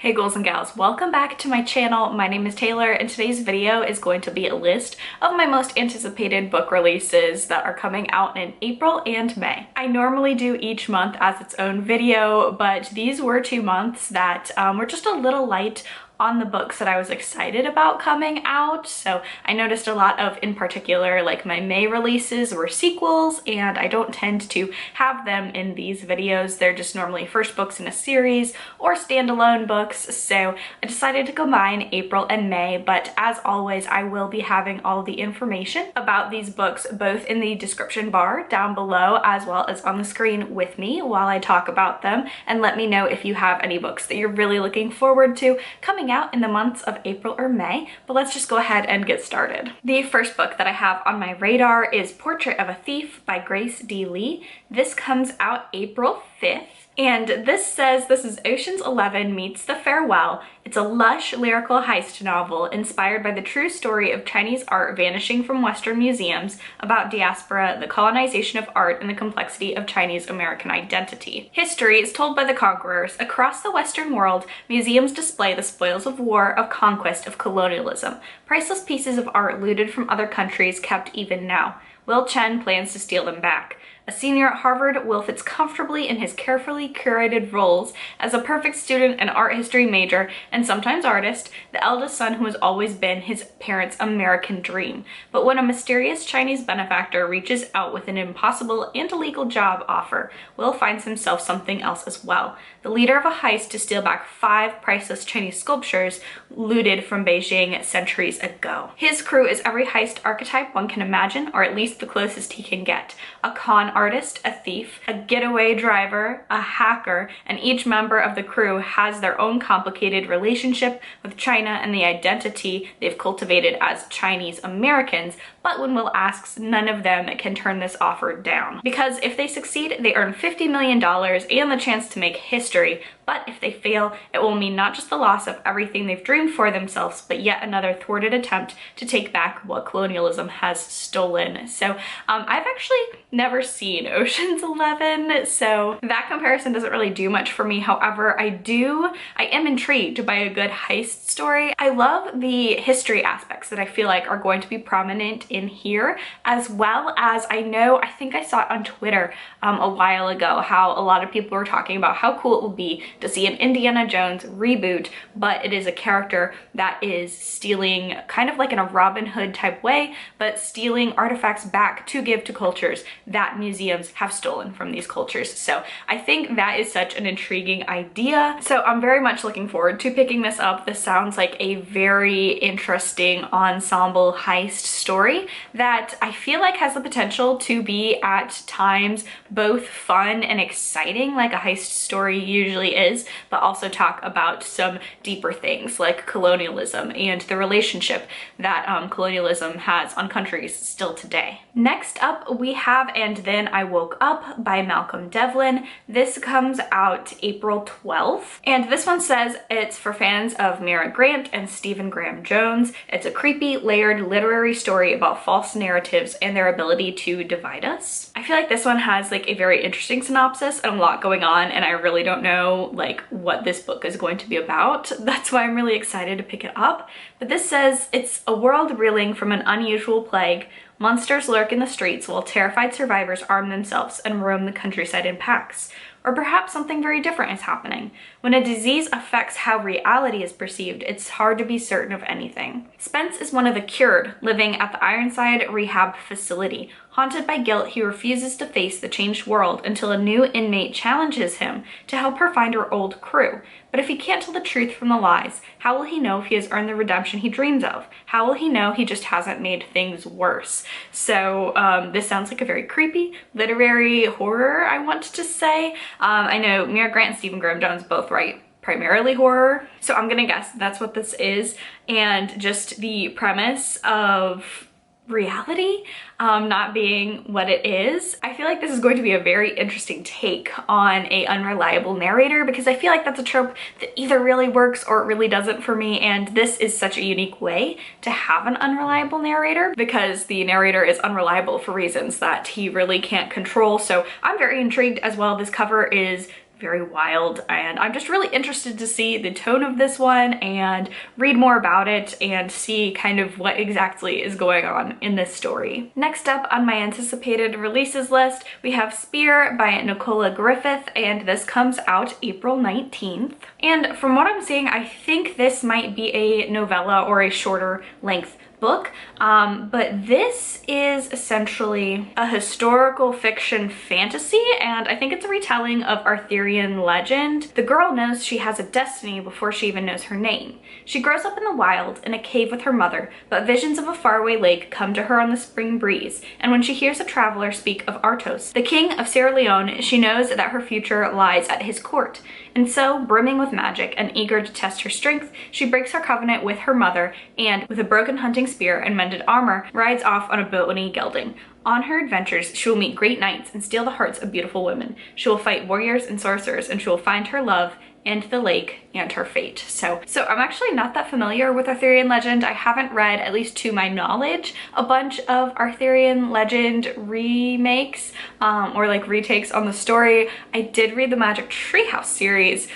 Hey girls and gals, welcome back to my channel. My name is Taylor and today's video is going to be a list of my most anticipated book releases that are coming out in April and May. I normally do each month as its own video, but these were 2 months that were just a little light on the books that I was excited about coming out. So I noticed a lot of, in particular, like my May releases were sequels, and I don't tend to have them in these videos. They're just normally first books in a series or standalone books. So I decided to combine April and May, but as always, I will be having all the information about these books both in the description bar down below as well as on the screen with me while I talk about them. And let me know if you have any books that you're really looking forward to coming out in the months of April or May, but let's just go ahead and get started. The first book that I have on my radar is Portrait of a Thief by Grace D. Lee. This comes out April 5th. And this says this is Ocean's 11 meets The Farewell. It's a lush lyrical heist novel inspired by the true story of Chinese art vanishing from Western museums, about diaspora, the colonization of art, and the complexity of Chinese American identity. History is told by the conquerors. Across the Western world, museums display the spoils of war, of conquest, of colonialism. Priceless pieces of art looted from other countries kept even now. Will Chen plans to steal them back. A senior at Harvard, Will fits comfortably in his carefully curated roles as a perfect student and art history major, and sometimes artist, the eldest son who has always been his parents' American dream. But when a mysterious Chinese benefactor reaches out with an impossible and illegal job offer, Will finds himself something else as well. The leader of a heist to steal back 5 priceless Chinese sculptures looted from Beijing centuries ago. His crew is every heist archetype one can imagine, or at least the closest he can get. A con artist, a thief, a getaway driver, a hacker, and each member of the crew has their own complicated relationship with China and the identity they've cultivated as Chinese Americans, but when Will asks, none of them can turn this offer down. Because if they succeed, they earn $50 million and the chance to make history, but if they fail, it will mean not just the loss of everything they've dreamed for themselves, but yet another thwarted attempt to take back what colonialism has stolen. So I've actually never seen Ocean's 11, so that comparison doesn't really do much for me. However, I am intrigued by a good heist story. I love the history aspects that I feel like are going to be prominent in here, as well as I think I saw it on Twitter a while ago, how a lot of people were talking about how cool it would be to see an Indiana Jones reboot, but it is a character that is stealing, kind of like in a Robin Hood type way, but stealing artifacts back to give to cultures that museums have stolen from these cultures. So I think that is such an intriguing idea. So I'm very much looking forward to picking this up. This sounds like a very interesting ensemble heist story that I feel like has the potential to be at times both fun and exciting, like a heist story usually is, but also talk about some deeper things like colonialism and the relationship that colonialism has on countries still today. Next up, we have And Then I Woke Up by Malcolm Devlin. This comes out April 12th, and this one says it's for fans of Mira Grant and Stephen Graham Jones. It's a creepy, layered literary story about false narratives and their ability to divide us. I feel like this one has like a very interesting synopsis and a lot going on, and I really don't know like what this book is going to be about. That's why I'm really excited to pick it up. But this says it's a world reeling from an unusual plague. Monsters lurk in the streets while terrified survivors arm themselves and roam the countryside in packs. Or perhaps something very different is happening. When a disease affects how reality is perceived, it's hard to be certain of anything. Spence is one of the cured, living at the Ironside Rehab Facility. Haunted by guilt, he refuses to face the changed world until a new inmate challenges him to help her find her old crew. But if he can't tell the truth from the lies, how will he know if he has earned the redemption he dreams of? How will he know he just hasn't made things worse? So this sounds like a very creepy literary horror, I want to say. I know Mira Grant and Stephen Graham Jones both write primarily horror, so I'm gonna guess that's what this is. And just the premise of reality not being what it is, I feel like this is going to be a very interesting take on a unreliable narrator, because I feel like that's a trope that either really works or it really doesn't for me, and this is such a unique way to have an unreliable narrator because the narrator is unreliable for reasons that he really can't control. So I'm very intrigued as well. This cover is very wild, and I'm just really interested to see the tone of this one and read more about it and see kind of what exactly is going on in this story. Next up on my anticipated releases list, we have Spear by Nicola Griffith, and this comes out April 19th. And from what I'm seeing, I think this might be a novella or a shorter length book, but this is essentially a historical fiction fantasy, and I think it's a retelling of Arthurian legend. The girl knows she has a destiny before she even knows her name. She grows up in the wild in a cave with her mother, but visions of a faraway lake come to her on the spring breeze, and when she hears a traveler speak of Artos, the king of Sierra Leone, she knows that her future lies at his court. And so, brimming with magic and eager to test her strength, she breaks her covenant with her mother and, with a broken hunting spear and mended armor, rides off on a bony gelding. On her adventures, she will meet great knights and steal the hearts of beautiful women. She will fight warriors and sorcerers, and she will find her love and the lake and her fate. So I'm actually not that familiar with Arthurian legend. I haven't read, at least to my knowledge, a bunch of Arthurian legend remakes or like retakes on the story. I did read the Magic Treehouse series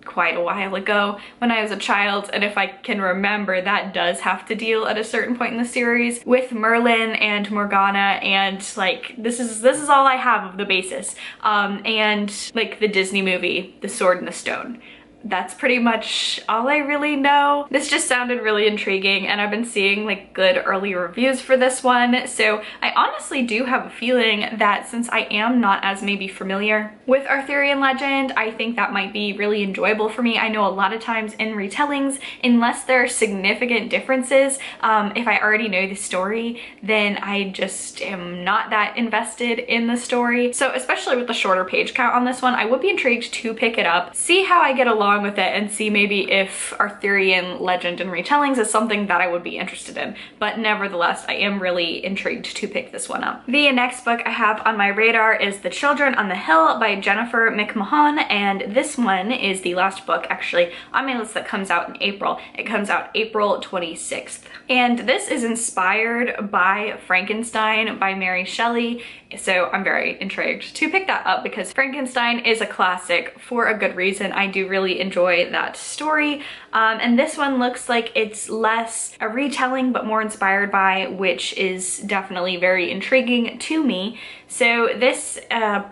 quite a while ago when I was a child, and if I can remember, that does have to deal at a certain point in the series with Merlin and Morgana, and like this is all I have of the basis, and like the Disney movie The Sword and the Stone. That's pretty much all I really know. This just sounded really intriguing, and I've been seeing like good early reviews for this one, so I honestly do have a feeling that since I am not as maybe familiar with Arthurian legend, I think that might be really enjoyable for me. I know a lot of times in retellings, unless there are significant differences, if I already know the story, then I just am not that invested in the story. So especially with the shorter page count on this one, I would be intrigued to pick it up, see how I get along with it, and see maybe if Arthurian legend and retellings is something that I would be interested in. But nevertheless, I am really intrigued to pick this one up. The next book I have on my radar is The Children on the Hill by Jennifer McMahon, and this one is the last book actually on my list that comes out in April. It comes out April 26th. And this is inspired by Frankenstein by Mary Shelley, so I'm very intrigued to pick that up because Frankenstein is a classic for a good reason. I do really enjoy that story, and this one looks like it's less a retelling but more inspired by, which is definitely very intriguing to me. So this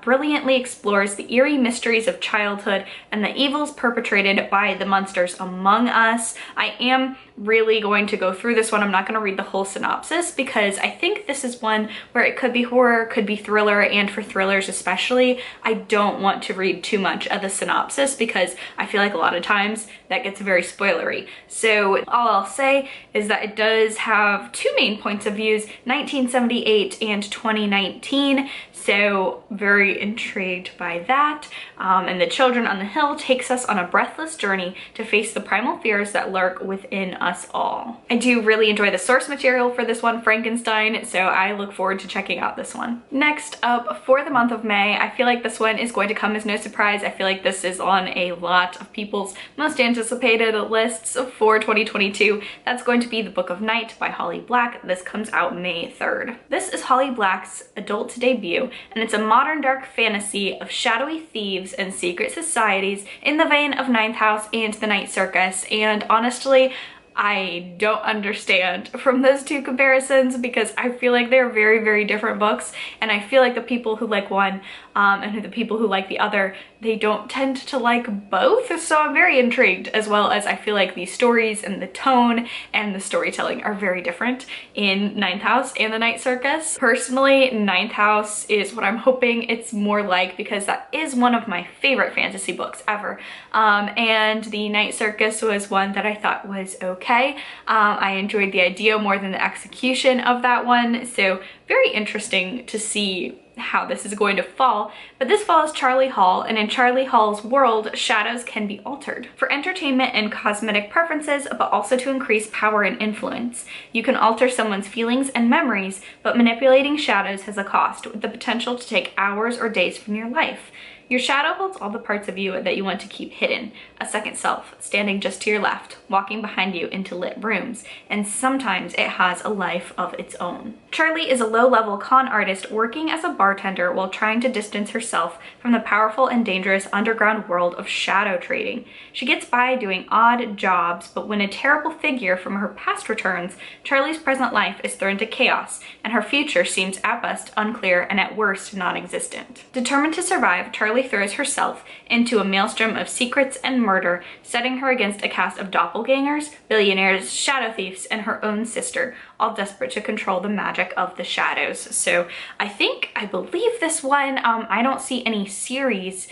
brilliantly explores the eerie mysteries of childhood and the evils perpetrated by the monsters among us. I am really going to go through this one. I'm not going to read the whole synopsis because I think this is one where it could be horror, could be thriller, and for thrillers especially, I don't want to read too much of the synopsis because I feel like a lot of times that gets very spoilery. So all I'll say is that it does have two main points of views, 1978 and 2019. So very intrigued by that. And The Children on the Hill takes us on a breathless journey to face the primal fears that lurk within us all. I do really enjoy the source material for this one, Frankenstein, so I look forward to checking out this one. Next up, for the month of May, I feel like this one is going to come as no surprise. I feel like this is on a lot of people's most anticipated lists for 2022. That's going to be The Book of Night by Holly Black. This comes out May 3rd. This is Holly Black's adult debut, and it's a modern dark fantasy of shadowy thieves and secret societies in the vein of Ninth House and The Night Circus, and honestly, I don't understand from those two comparisons because I feel like they're very, very different books, and I feel like the people who like one and the people who like the other, they don't tend to like both. So I'm very intrigued, as well as I feel like the stories and the tone and the storytelling are very different in Ninth House and The Night Circus. Personally, Ninth House is what I'm hoping it's more like because that is one of my favorite fantasy books ever. And The Night Circus was one that I thought was okay. I enjoyed the idea more than the execution of that one, so very interesting to see how this is going to fall. But this follows Charlie Hall, and in Charlie Hall's world, shadows can be altered for entertainment and cosmetic preferences, but also to increase power and influence. You can alter someone's feelings and memories, but manipulating shadows has a cost, with the potential to take hours or days from your life. Your shadow holds all the parts of you that you want to keep hidden. A second self, standing just to your left, walking behind you into lit rooms, and sometimes it has a life of its own. Charlie is a low-level con artist working as a bartender while trying to distance herself from the powerful and dangerous underground world of shadow trading. She gets by doing odd jobs, but when a terrible figure from her past returns, Charlie's present life is thrown to chaos, and her future seems at best unclear and at worst non-existent. Determined to survive, Charlie throws herself into a maelstrom of secrets and murder, setting her against a cast of doppelgangers, billionaires, shadow thieves, and her own sister, all desperate to control the magic of the shadows. So I believe this one, I don't see any series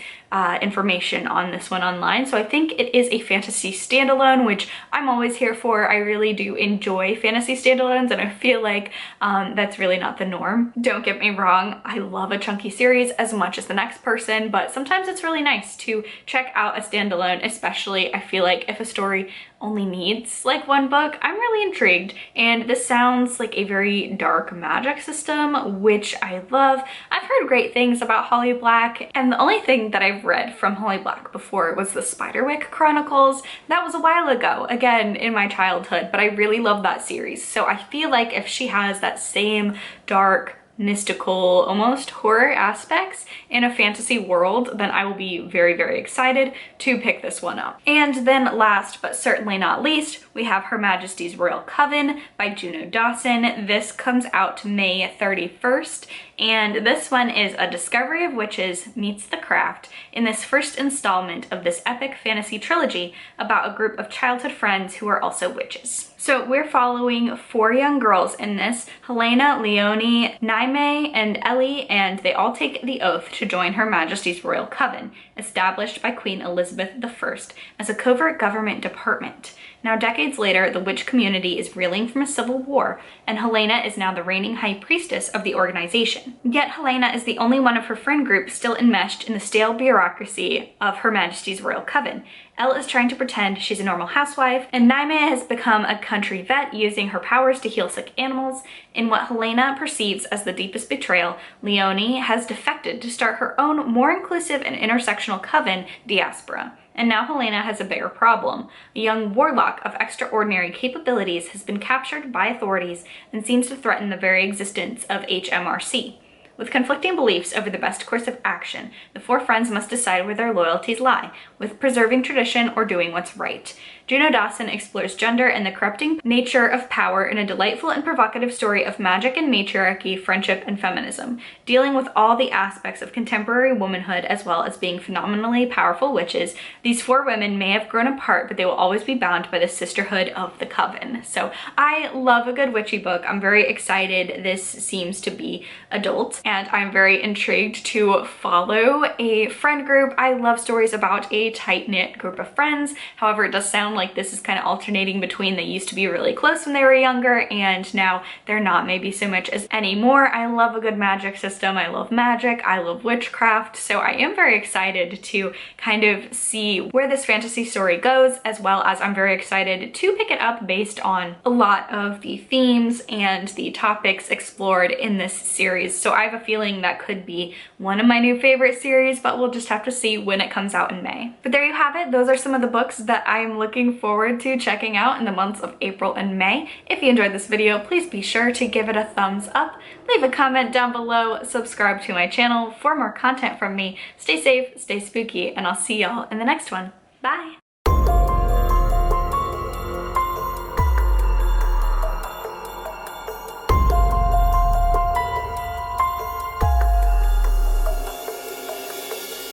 information on this one online, so I think it is a fantasy standalone, which I'm always here for. I really do enjoy fantasy standalones, and I feel like that's really not the norm. Don't get me wrong, I love a chunky series as much as the next person, but sometimes it's really nice to check out a standalone, especially I feel like if a story only needs like one book. I'm really intrigued, and this sounds like a very dark magic system, which I love. I've heard great things about Holly Black, and the only thing that I've read from Holly Black before was the Spiderwick Chronicles. That was a while ago, again in my childhood, but I really love that series. So I feel like if she has that same dark, mystical, almost horror aspects in a fantasy world, then I will be very, very excited to pick this one up. And then last but certainly not least, we have Her Majesty's Royal Coven by Juno Dawson. This comes out May 31st, and this one is a discovery of witches meets the craft in this first installment of this epic fantasy trilogy about a group of childhood friends who are also witches. So we're following 4 young girls in this, Helena, Leonie, Naime, and Ellie, and they all take the oath to join Her Majesty's Royal Coven, established by Queen Elizabeth I as a covert government department. Now, decades later, the witch community is reeling from a civil war, and Helena is now the reigning high priestess of the organization. Yet Helena is the only one of her friend group still enmeshed in the stale bureaucracy of Her Majesty's Royal Coven. Elle is trying to pretend she's a normal housewife, and Naime has become a country vet using her powers to heal sick animals. In what Helena perceives as the deepest betrayal, Leonie has defected to start her own more inclusive and intersectional coven, Diaspora. And now Helena has a bigger problem. A young warlock of extraordinary capabilities has been captured by authorities and seems to threaten the very existence of HMRC. With conflicting beliefs over the best course of action, the 4 friends must decide where their loyalties lie, with preserving tradition or doing what's right. Juno Dawson explores gender and the corrupting nature of power in a delightful and provocative story of magic and matriarchy, friendship, and feminism, dealing with all the aspects of contemporary womanhood as well as being phenomenally powerful witches. These 4 women may have grown apart, but they will always be bound by the sisterhood of the Coven. So I love a good witchy book. I'm very excited. This seems to be adult, and I'm very intrigued to follow a friend group. I love stories about a tight-knit group of friends. However, it does sound like this is kind of alternating between they used to be really close when they were younger and now they're not maybe so much as anymore. I love a good magic system. I love magic. I love witchcraft. So I am very excited to kind of see where this fantasy story goes, as well as I'm very excited to pick it up based on a lot of the themes and the topics explored in this series. So I have a feeling that could be one of my new favorite series, but we'll just have to see when it comes out in May. But there you have it. Those are some of the books that I am looking forward to checking out in the months of April and May. If you enjoyed this video, please be sure to give it a thumbs up, leave a comment down below, subscribe to my channel for more content from me. Stay safe, stay spooky, and I'll see y'all in the next one. Bye!